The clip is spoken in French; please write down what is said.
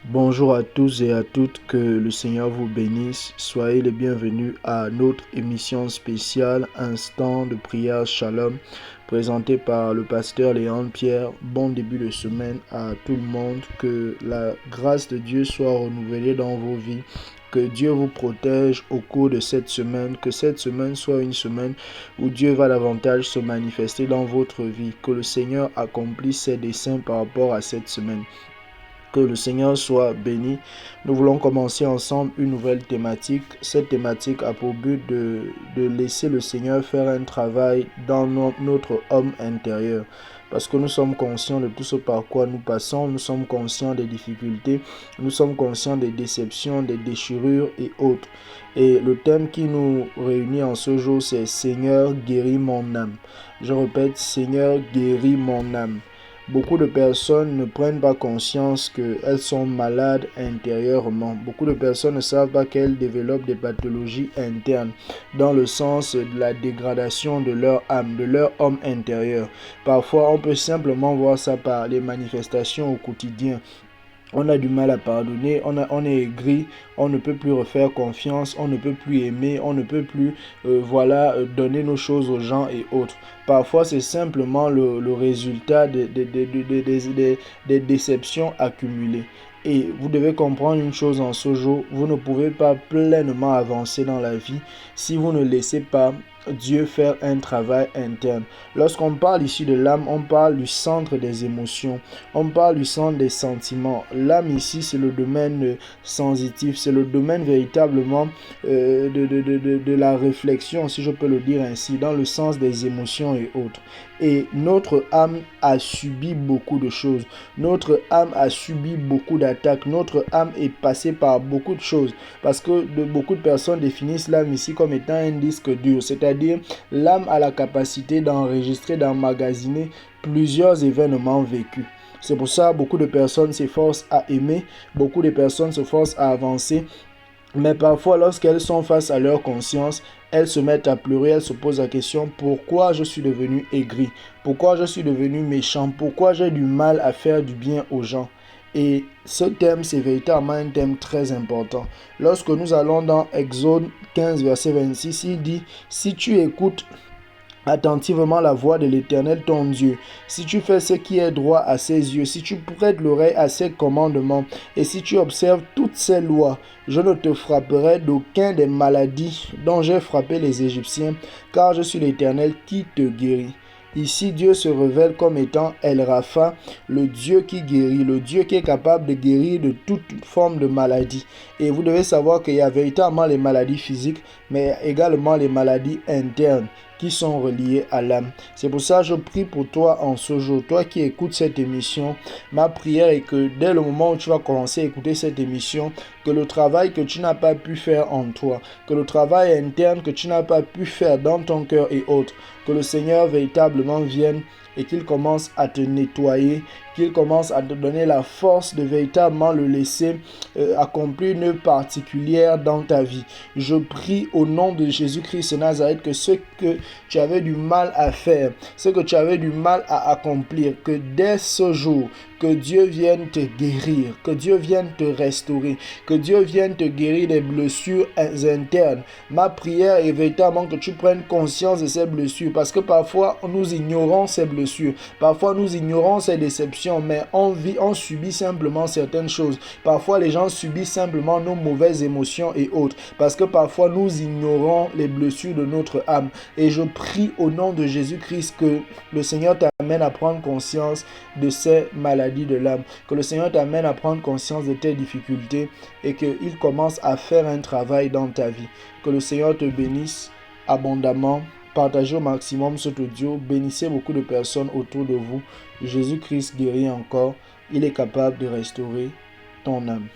Bonjour à tous et à toutes, que le Seigneur vous bénisse. Soyez les bienvenus à notre émission spéciale Instant de prière Shalom, présentée par le pasteur Léon Pierre. Bon début de semaine à tout le monde, que la grâce de Dieu soit renouvelée dans vos vies. Que Dieu vous protège au cours de cette semaine, que cette semaine soit une semaine où Dieu va davantage se manifester dans votre vie, que le Seigneur accomplisse ses desseins par rapport à cette semaine. Que le Seigneur soit béni. Nous voulons commencer ensemble une nouvelle thématique. Cette thématique a pour but de laisser le Seigneur faire un travail dans notre homme intérieur. Parce que nous sommes conscients de tout ce par quoi nous passons, nous sommes conscients des difficultés, nous sommes conscients des déceptions, des déchirures et autres. Et le thème qui nous réunit en ce jour, c'est Seigneur, guéris mon âme. Je répète, Seigneur, guéris mon âme. Beaucoup de personnes ne prennent pas conscience qu'elles sont malades intérieurement. Beaucoup de personnes ne savent pas qu'elles développent des pathologies internes dans le sens de la dégradation de leur âme, de leur homme intérieur. Parfois, on peut simplement voir ça par les manifestations au quotidien. On a du mal à pardonner, on est aigri, on ne peut plus refaire confiance, on ne peut plus aimer, on ne peut plus donner nos choses aux gens et autres. Parfois, c'est simplement le résultat des déceptions accumulées. Et vous devez comprendre une chose en ce jour, vous ne pouvez pas pleinement avancer dans la vie si vous ne laissez pas Dieu faire un travail interne. Lorsqu'on parle ici de l'âme, on parle du centre des émotions, on parle du centre des sentiments. L'âme ici, c'est le domaine sensitif, c'est le domaine véritablement de la réflexion, si je peux le dire ainsi, dans le sens des émotions et autres. Et notre âme a subi beaucoup de choses. Notre âme a subi beaucoup d'attaques. Notre âme est passée par beaucoup de choses. Parce que beaucoup de personnes définissent l'âme ici comme étant un disque dur. C'est-à-dire, l'âme a la capacité d'enregistrer, d'emmagasiner plusieurs événements vécus. C'est pour ça que beaucoup de personnes s'efforcent à aimer. Beaucoup de personnes s'efforcent à avancer. Mais parfois, lorsqu'elles sont face à leur conscience, elles se mettent à pleurer, elles se posent la question: pourquoi je suis devenu aigri? Pourquoi je suis devenu méchant? Pourquoi j'ai du mal à faire du bien aux gens? Et ce thème, c'est véritablement un thème très important. Lorsque nous allons dans Exode 15, verset 26, il dit: si tu écoutes attentivement la voix de l'Éternel ton Dieu, si tu fais ce qui est droit à ses yeux, si tu prêtes l'oreille à ses commandements, et si tu observes toutes ses lois, je ne te frapperai d'aucun des maladies dont j'ai frappé les Égyptiens, car je suis l'Éternel qui te guérit. Ici, Dieu se révèle comme étant El Rapha, le Dieu qui guérit, le Dieu qui est capable de guérir de toute forme de maladie. Et vous devez savoir qu'il y a véritablement les maladies physiques, mais également les maladies internes qui sont reliées à l'âme. C'est pour ça que je prie pour toi en ce jour, toi qui écoutes cette émission. Ma prière est que dès le moment où tu vas commencer à écouter cette émission, que le travail que tu n'as pas pu faire en toi, que le travail interne que tu n'as pas pu faire dans ton cœur et autres, que le Seigneur véritablement vienne et qu'il commence à te nettoyer, qu'il commence à te donner la force de véritablement le laisser accomplir une particulière dans ta vie. Je prie au nom de Jésus-Christ de Nazareth que ce que tu avais du mal à faire, ce que tu avais du mal à accomplir, que dès ce jour, que Dieu vienne te guérir, que Dieu vienne te restaurer, que Dieu vienne te guérir des blessures internes. Ma prière est véritablement que tu prennes conscience de ces blessures, parce que parfois nous ignorons ces blessures, parfois nous ignorons ces déceptions, mais on subit simplement certaines choses. Parfois les gens subissent simplement nos mauvaises émotions et autres, parce que parfois nous ignorons les blessures de notre âme. Et je prie au nom de Jésus-Christ que le Seigneur t'amène à prendre conscience de ces maladies de l'âme, que le Seigneur t'amène à prendre conscience de tes difficultés et qu'il commence à faire un travail dans ta vie. Que le Seigneur te bénisse abondamment. Partagez au maximum cet audio, bénissez beaucoup de personnes autour de vous. Jésus-Christ guérit encore, il est capable de restaurer ton âme.